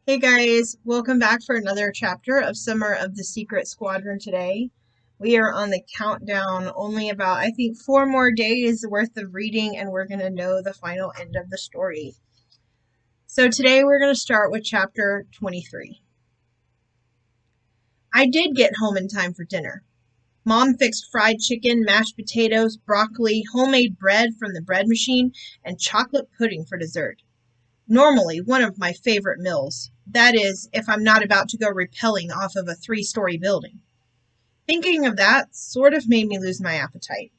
Hey guys, welcome back for another chapter of Summer of the Secret Squadron today. We are on the countdown, only about, I think, 4 more days worth of reading, and we're going to know the final end of the story. So today we're going to start with chapter 23. I did get home in time for dinner. Mom fixed fried chicken, mashed potatoes, broccoli, homemade bread from the bread machine, and chocolate pudding for dessert. Normally one of my favorite meals. That is, if I'm not about to go rappelling off of a 3-story building. Thinking of that sort of made me lose my appetite.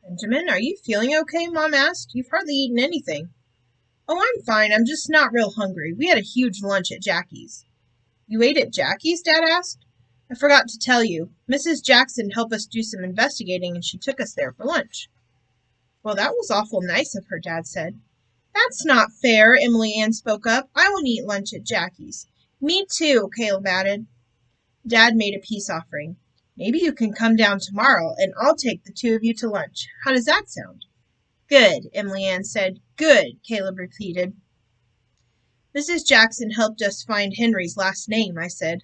Benjamin, are you feeling okay? Mom asked. You've hardly eaten anything. Oh, I'm fine. I'm just not real hungry. We had a huge lunch at Jackie's. You ate at Jackie's? Dad asked. I forgot to tell you. Mrs. Jackson helped us do some investigating and she took us there for lunch. Well, that was awful nice of her, Dad said. That's not fair, Emily Ann spoke up. I won't eat lunch at Jackie's. Me too, Caleb added. Dad made a peace offering. Maybe you can come down tomorrow, and I'll take the two of you to lunch. How does that sound? Good, Emily Ann said. Good, Caleb repeated. Mrs. Jackson helped us find Henry's last name, I said.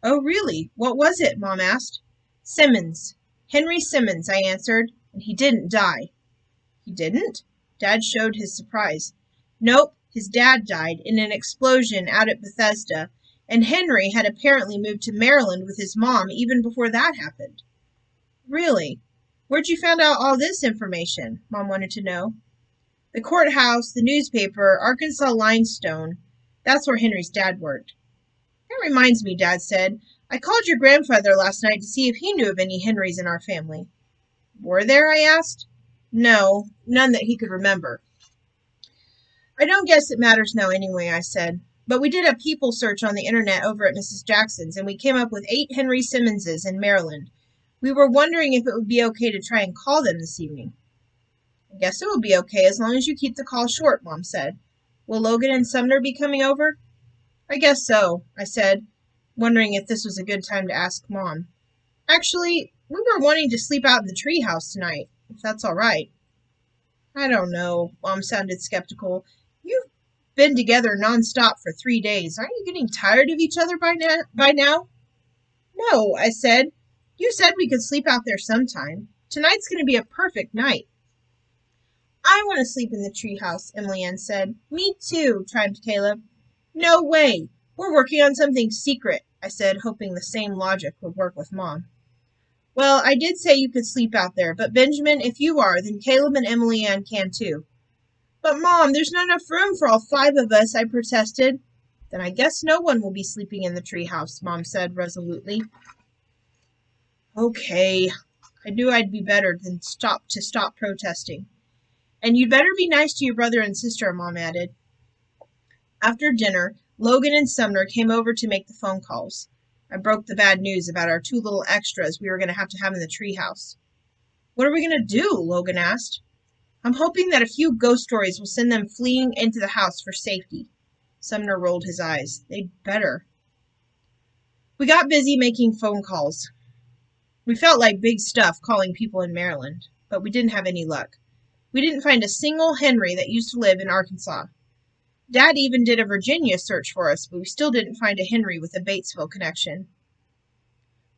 Oh, really? What was it? Mom asked. Simmons. Henry Simmons, I answered, and he didn't die. He didn't? Dad showed his surprise. Nope, his dad died in an explosion out at Bethesda, and Henry had apparently moved to Maryland with his mom even before that happened. Really? Where'd you find out all this information? Mom wanted to know. The courthouse, the newspaper, Arkansas Limestone. That's where Henry's dad worked. That reminds me, Dad said. I called your grandfather last night to see if he knew of any Henrys in our family. Were there? I asked. No, none that he could remember. I don't guess it matters now anyway, I said. But we did a people search on the internet over at Mrs. Jackson's, and we came up with 8 Henry Simmonses in Maryland. We were wondering if it would be okay to try and call them this evening. I guess it will be okay as long as you keep the call short, Mom said. Will Logan and Sumner be coming over? I guess so, I said, wondering if this was a good time to ask Mom. Actually, we were wanting to sleep out in the treehouse tonight, if that's all right. I don't know, Mom sounded skeptical. You've been together nonstop for 3 days. Aren't you getting tired of each other by now? No, I said. You said we could sleep out there sometime. Tonight's going to be a perfect night. I want to sleep in the treehouse, Emily Ann said. Me too, chimed Caleb. No way. We're working on something secret, I said, hoping the same logic would work with Mom. Well, I did say you could sleep out there, but Benjamin, if you are, then Caleb and Emily Ann can too. But Mom, there's not enough room for all 5 of us, I protested. Then I guess no one will be sleeping in the treehouse, Mom said resolutely. Okay, I knew I'd be better than stop protesting. And you'd better be nice to your brother and sister, Mom added. After dinner, Logan and Sumner came over to make the phone calls. I broke the bad news about our 2 little extras we were going to have in the treehouse. What are we going to do? Logan asked. I'm hoping that a few ghost stories will send them fleeing into the house for safety. Sumner rolled his eyes. They'd better. We got busy making phone calls. We felt like big stuff calling people in Maryland, but we didn't have any luck. We didn't find a single Henry that used to live in Arkansas. Dad even did a Virginia search for us, but we still didn't find a Henry with a Batesville connection.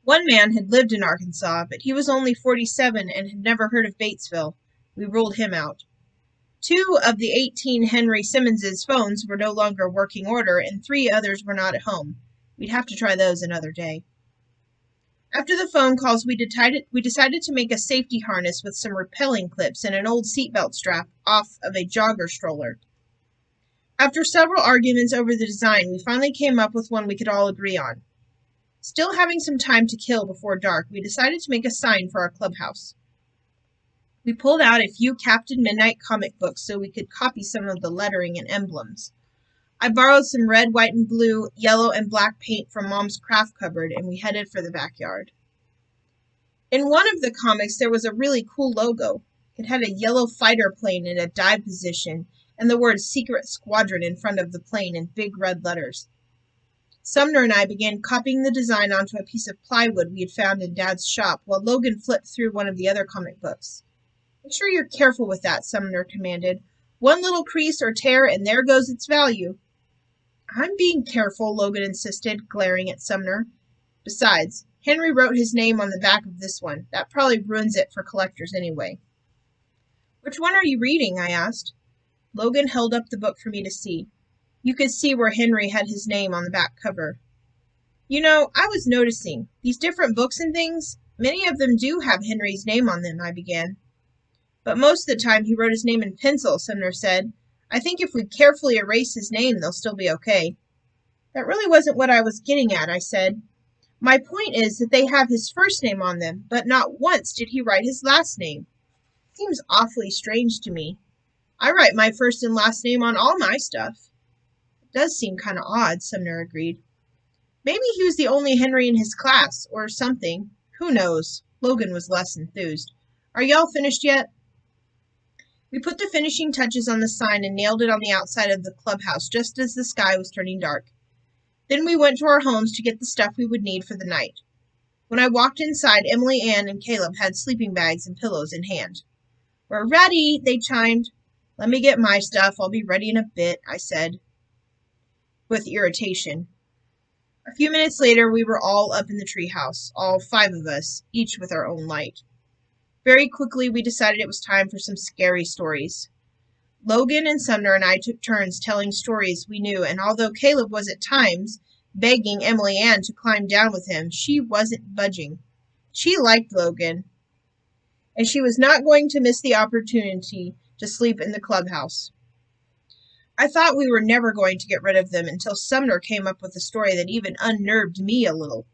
One man had lived in Arkansas, but he was only 47 and had never heard of Batesville. We ruled him out. 2 of the 18 Henry Simmonses' phones were no longer working order, and 3 others were not at home. We'd have to try those another day. After the phone calls, we decided to make a safety harness with some rappelling clips and an old seatbelt strap off of a jogger stroller. After several arguments over the design, we finally came up with one we could all agree on. Still having some time to kill before dark, we decided to make a sign for our clubhouse. We pulled out a few Captain Midnight comic books so we could copy some of the lettering and emblems. I borrowed some red, white, and blue, yellow, and black paint from Mom's craft cupboard, and we headed for the backyard. In one of the comics, there was a really cool logo. It had a yellow fighter plane in a dive position, and the word Secret Squadron in front of the plane in big red letters. Sumner and I began copying the design onto a piece of plywood we had found in Dad's shop, while Logan flipped through one of the other comic books. Make sure you're careful with that, Sumner commanded. One little crease or tear, and there goes its value. I'm being careful, Logan insisted, glaring at Sumner. Besides, Henry wrote his name on the back of this one. That probably ruins it for collectors anyway. Which one are you reading? I asked. Logan held up the book for me to see. You could see where Henry had his name on the back cover. You know, I was noticing, these different books and things, many of them do have Henry's name on them, I began. But most of the time he wrote his name in pencil, Sumner said. I think if we carefully erase his name, they'll still be okay. That really wasn't what I was getting at, I said. My point is that they have his first name on them, but not once did he write his last name. Seems awfully strange to me. I write my first and last name on all my stuff. It does seem kind of odd, Sumner agreed. Maybe he was the only Henry in his class, or something. Who knows? Logan was less enthused. Are y'all finished yet? We put the finishing touches on the sign and nailed it on the outside of the clubhouse just as the sky was turning dark. Then we went to our homes to get the stuff we would need for the night. When I walked inside, Emily, Ann, and Caleb had sleeping bags and pillows in hand. We're ready, they chimed. Let me get my stuff. I'll be ready in a bit, I said, with irritation. A few minutes later, we were all up in the treehouse, all 5 of us, each with our own light. Very quickly, we decided it was time for some scary stories. Logan and Sumner and I took turns telling stories we knew, and although Caleb was at times begging Emily Ann to climb down with him, she wasn't budging. She liked Logan, and she was not going to miss the opportunity to sleep in the clubhouse. I thought we were never going to get rid of them until Sumner came up with a story that even unnerved me a little.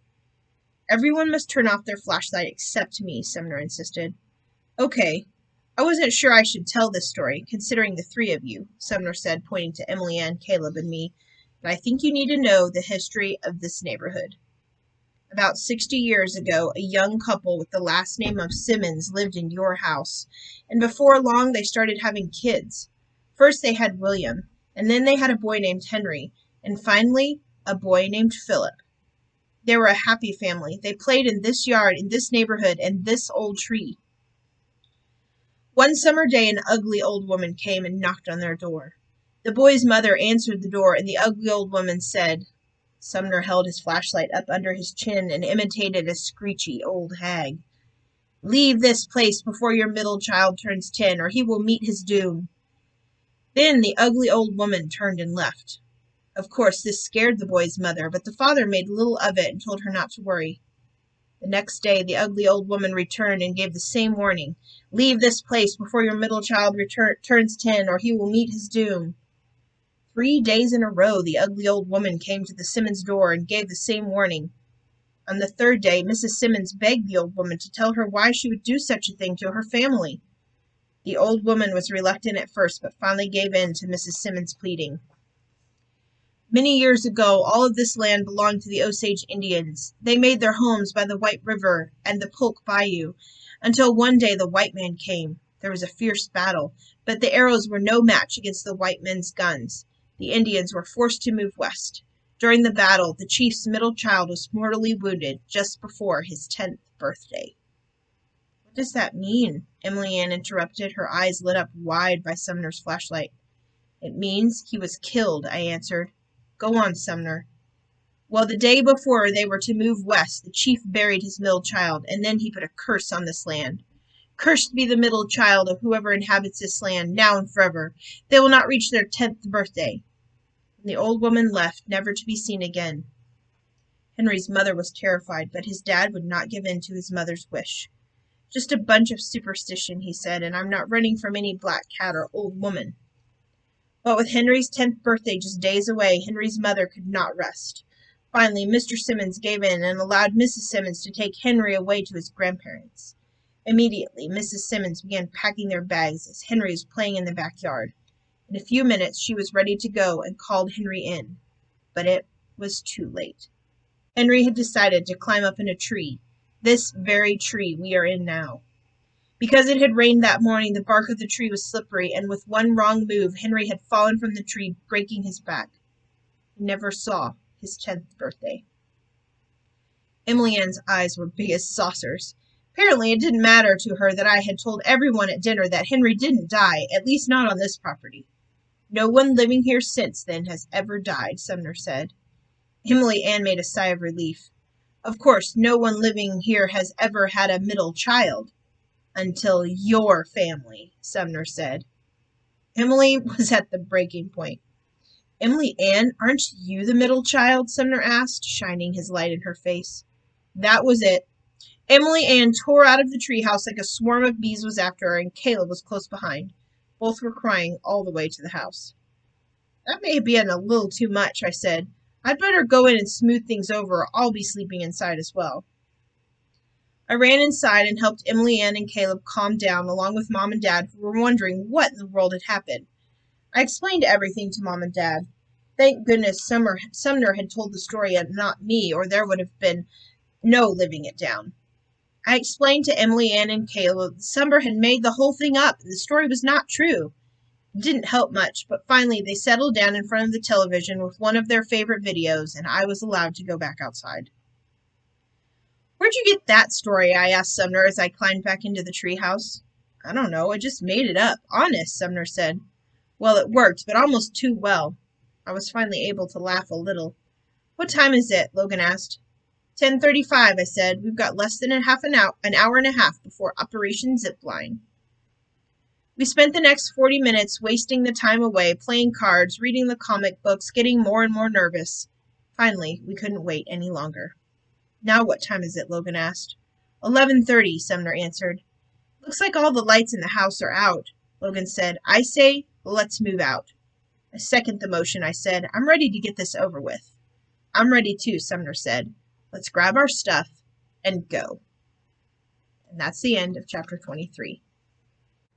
Everyone must turn off their flashlight except me, Sumner insisted. Okay. I wasn't sure I should tell this story, considering the 3 of you, Sumner said, pointing to Emily Ann, Caleb, and me, but I think you need to know the history of this neighborhood. About 60 years ago, a young couple with the last name of Simmons lived in your house, and before long they started having kids. First they had William, and then they had a boy named Henry, and finally a boy named Philip. They were a happy family. They played in this yard, in this neighborhood, and this old tree. One summer day, an ugly old woman came and knocked on their door. The boy's mother answered the door, and the ugly old woman said, Sumner held his flashlight up under his chin and imitated a screechy old hag. Leave this place before your middle child turns 10, or he will meet his doom. Then the ugly old woman turned and left. Of course, this scared the boy's mother, but the father made little of it and told her not to worry. The next day, the ugly old woman returned and gave the same warning. Leave this place before your middle child turns 10, or he will meet his doom. 3 days in a row, the ugly old woman came to the Simmons door and gave the same warning. On the 3rd day, Mrs. Simmons begged the old woman to tell her why she would do such a thing to her family. The old woman was reluctant at first, but finally gave in to Mrs. Simmons' pleading. Many years ago, all of this land belonged to the Osage Indians. They made their homes by the White River and the Polk Bayou, until one day the white man came. There was a fierce battle, but the arrows were no match against the white men's guns. The Indians were forced to move west. During the battle, the chief's middle child was mortally wounded just before his 10th birthday. What does that mean? Emily Ann interrupted, her eyes lit up wide by Sumner's flashlight. It means he was killed, I answered. Go on, Sumner. Well, the day before they were to move west, the chief buried his middle child, and then he put a curse on this land. Cursed be the middle child of whoever inhabits this land, now and forever. They will not reach their 10th birthday. And the old woman left, never to be seen again. Henry's mother was terrified, but his dad would not give in to his mother's wish. Just a bunch of superstition, he said, and I'm not running from any black cat or old woman. But with Henry's 10th birthday just days away, Henry's mother could not rest. Finally, Mr. Simmons gave in and allowed Mrs. Simmons to take Henry away to his grandparents. Immediately, Mrs. Simmons began packing their bags as Henry was playing in the backyard. In a few minutes, she was ready to go and called Henry in. But it was too late. Henry had decided to climb up in a tree, this very tree we are in now. Because it had rained that morning, the bark of the tree was slippery, and with one wrong move, Henry had fallen from the tree, breaking his back. He never saw his 10th birthday. Emily Ann's eyes were big as saucers. Apparently, it didn't matter to her that I had told everyone at dinner that Henry didn't die, at least not on this property. No one living here since then has ever died, Sumner said. Emily Ann made a sigh of relief. Of course, no one living here has ever had a middle child. Until your family, Sumner said. Emily was at the breaking point. Emily Ann, aren't you the middle child? Sumner asked, shining his light in her face. That was it. Emily Ann tore out of the treehouse like a swarm of bees was after her, and Caleb was close behind. Both were crying all the way to the house. That may be a little too much, I said. I'd better go in and smooth things over, or I'll be sleeping inside as well. I ran inside and helped Emily Ann and Caleb calm down, along with Mom and Dad, who were wondering what in the world had happened. I explained everything to Mom and Dad. Thank goodness Sumner had told the story and not me, or there would have been no living it down. I explained to Emily Ann and Caleb that Sumner had made the whole thing up, and the story was not true. It didn't help much, but finally they settled down in front of the television with one of their favorite videos, and I was allowed to go back outside. Where'd you get that story? I asked Sumner as I climbed back into the treehouse. I don't know, I just made it up. Honest, Sumner said. Well, it worked, but almost too well. I was finally able to laugh a little. What time is it? Logan asked. 10:35, I said. We've got less than an hour and a half before Operation Zipline. We spent the next 40 minutes wasting the time away, playing cards, reading the comic books, getting more and more nervous. Finally, we couldn't wait any longer. Now what time is it? Logan asked. 11:30, Sumner answered. Looks like all the lights in the house are out, Logan said. I say, let's move out. I second the motion, I said. I'm ready to get this over with. I'm ready too, Sumner said. Let's grab our stuff and go. And that's the end of Chapter 23.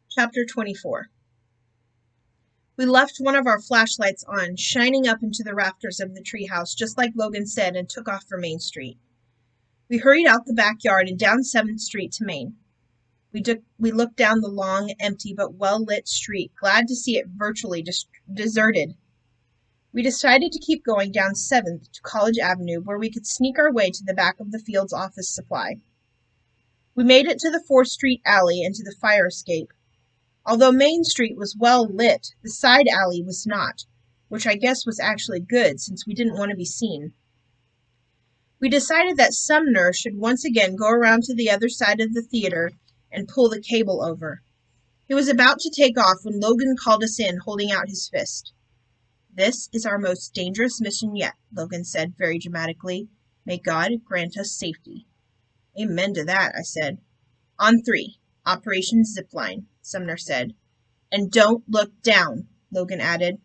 Chapter 24. We left one of our flashlights on, shining up into the rafters of the treehouse, just like Logan said, and took off for Main Street. We hurried out the backyard and down 7th Street to Main. We looked down the long, empty, but well-lit street, glad to see it virtually deserted. We decided to keep going down 7th to College Avenue, where we could sneak our way to the back of the field's office supply. We made it to the 4th Street alley and to the fire escape. Although Main Street was well lit, the side alley was not, which I guess was actually good since we didn't want to be seen. We decided that Sumner should once again go around to the other side of the theater and pull the cable over. He was about to take off when Logan called us in, holding out his fist. This is our most dangerous mission yet, Logan said very dramatically. May God grant us safety. Amen to that, I said. On 3, Operation Zipline, Sumner said. And don't look down, Logan added.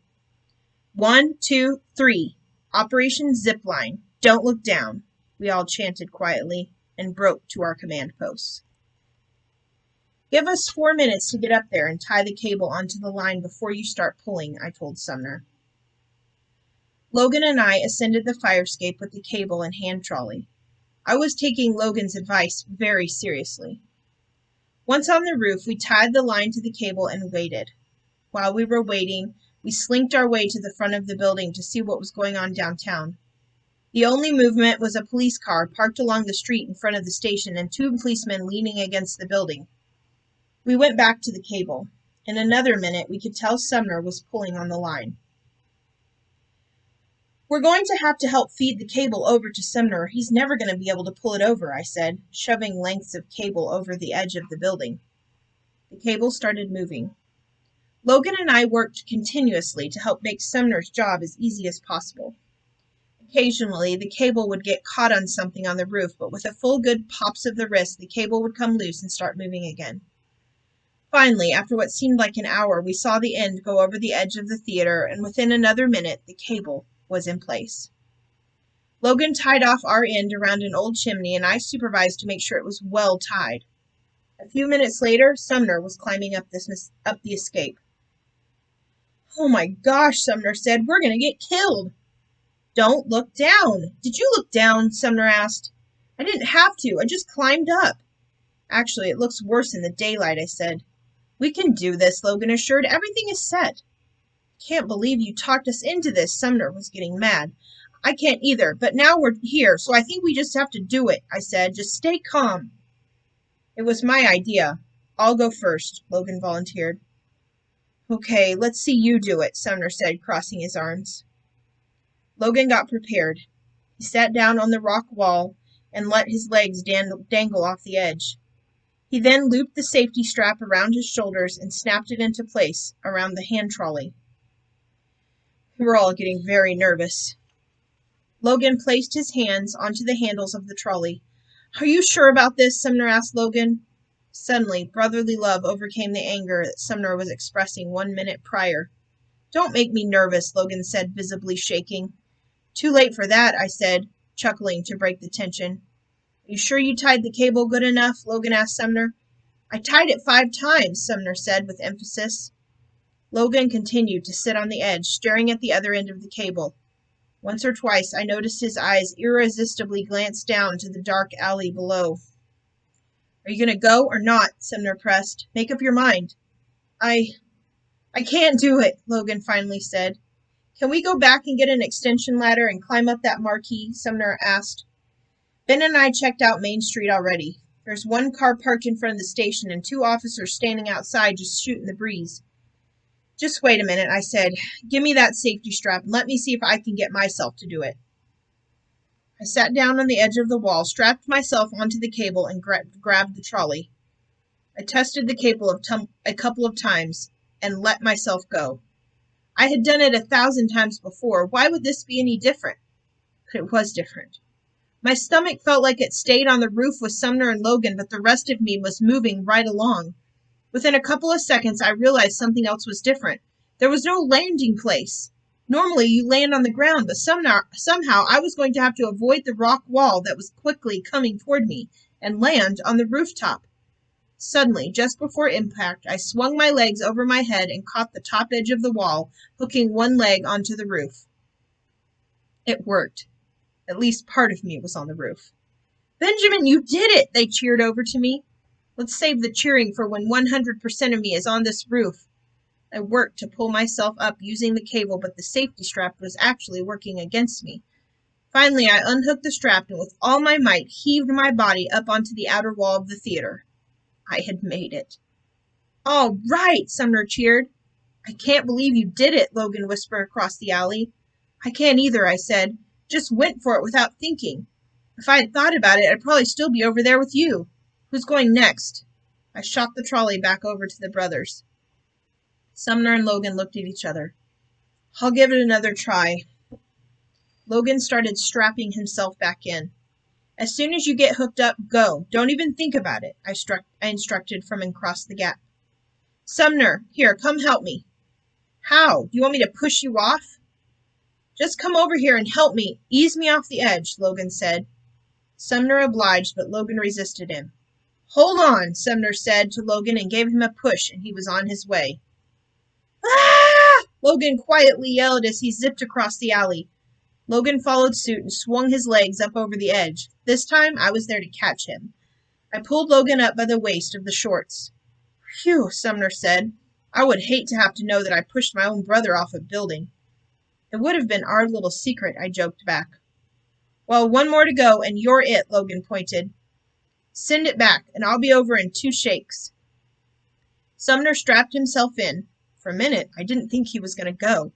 1, 2, 3, Operation Zipline. Don't look down, we all chanted quietly and broke to our command posts. Give us 4 minutes to get up there and tie the cable onto the line before you start pulling, I told Sumner. Logan and I ascended the fire escape with the cable and hand trolley. I was taking Logan's advice very seriously. Once on the roof, we tied the line to the cable and waited. While we were waiting, we slinked our way to the front of the building to see what was going on downtown. The only movement was a police car parked along the street in front of the station and 2 policemen leaning against the building. We went back to the cable. In another minute, we could tell Sumner was pulling on the line. We're going to have to help feed the cable over to Sumner. He's never going to be able to pull it over, I said, shoving lengths of cable over the edge of the building. The cable started moving. Logan and I worked continuously to help make Sumner's job as easy as possible. Occasionally, the cable would get caught on something on the roof, but with a full good pops of the wrist, the cable would come loose and start moving again. Finally, after what seemed like an hour, we saw the end go over the edge of the theater, and within another minute, the cable was in place. Logan tied off our end around an old chimney, and I supervised to make sure it was well tied. A few minutes later, Sumner was climbing up the escape. Oh my gosh, Sumner said, we're going to get killed. Don't look down. Did you look down? Sumner asked. I didn't have to. I just climbed up. Actually, it looks worse in the daylight, I said. We can do this, Logan assured. Everything is set. Can't believe you talked us into this. Sumner was getting mad. I can't either, but now we're here, so I think we just have to do it, I said. Just stay calm. It was my idea. I'll go first, Logan volunteered. Okay, let's see you do it, Sumner said, crossing his arms. Logan got prepared. He sat down on the rock wall and let his legs dangle off the edge. He then looped the safety strap around his shoulders and snapped it into place around the hand trolley. We were all getting very nervous. Logan placed his hands onto the handles of the trolley. Are you sure about this? Sumner asked Logan. Suddenly, brotherly love overcame the anger that Sumner was expressing 1 minute prior. Don't make me nervous, Logan said, visibly shaking. Too late for that, I said, chuckling to break the tension. Are you sure you tied the cable good enough? Logan asked Sumner. I tied it 5 times, Sumner said with emphasis. Logan continued to sit on the edge, staring at the other end of the cable. Once or twice I noticed his eyes irresistibly glance down to the dark alley below. Are you going to go or not? Sumner pressed. Make up your mind. I can't do it, Logan finally said. Can we go back and get an extension ladder and climb up that marquee? Sumner asked. Ben and I checked out Main Street already. There's 1 car parked in front of the station and 2 officers standing outside just shooting the breeze. Just wait a minute, I said. Give me that safety strap and let me see if I can get myself to do it. I sat down on the edge of the wall, strapped myself onto the cable, and grabbed the trolley. I tested the cable a couple of times and let myself go. I had done it 1,000 times before. Why would this be any different? But it was different. My stomach felt like it stayed on the roof with Sumner and Logan, but the rest of me was moving right along. Within a couple of seconds, I realized something else was different. There was no landing place. Normally, you land on the ground, but somehow I was going to have to avoid the rock wall that was quickly coming toward me and land on the rooftop. Suddenly, just before impact, I swung my legs over my head and caught the top edge of the wall, hooking one leg onto the roof. It worked. At least part of me was on the roof. Benjamin, you did it! They cheered over to me. Let's save the cheering for when 100% of me is on this roof. I worked to pull myself up using the cable, but the safety strap was actually working against me. Finally, I unhooked the strap and with all my might heaved my body up onto the outer wall of the theater. I had made it. All right, Sumner cheered. I can't believe you did it, Logan whispered across the alley. I can't either, I said. Just went for it without thinking. If I had thought about it, I'd probably still be over there with you. Who's going next? I shot the trolley back over to the brothers. Sumner and Logan looked at each other. I'll give it another try. Logan started strapping himself back in. As soon as you get hooked up, go. Don't even think about it, I instructed from across the gap. Sumner, here, come help me. How? Do you want me to push you off? Just come over here and help me. Ease me off the edge, Logan said. Sumner obliged, but Logan resisted him. Hold on, Sumner said to Logan and gave him a push, and he was on his way. Ah! Logan quietly yelled as he zipped across the alley. Logan followed suit and swung his legs up over the edge. This time, I was there to catch him. I pulled Logan up by the waist of the shorts. Phew, Sumner said. I would hate to have to know that I pushed my own brother off a building. It would have been our little secret, I joked back. Well, 1 more to go, and you're it, Logan pointed. Send it back, and I'll be over in 2 shakes. Sumner strapped himself in. For a minute, I didn't think he was going to go.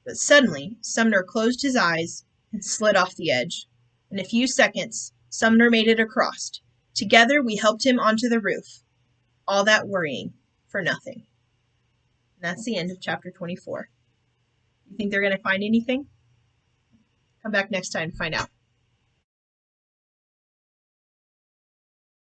But suddenly, Sumner closed his eyes and slid off the edge. In a few seconds, Sumner made it across. Together, we helped him onto the roof. All that worrying for nothing. And that's the end of chapter 24. You think they're going to find anything? Come back next time to find out.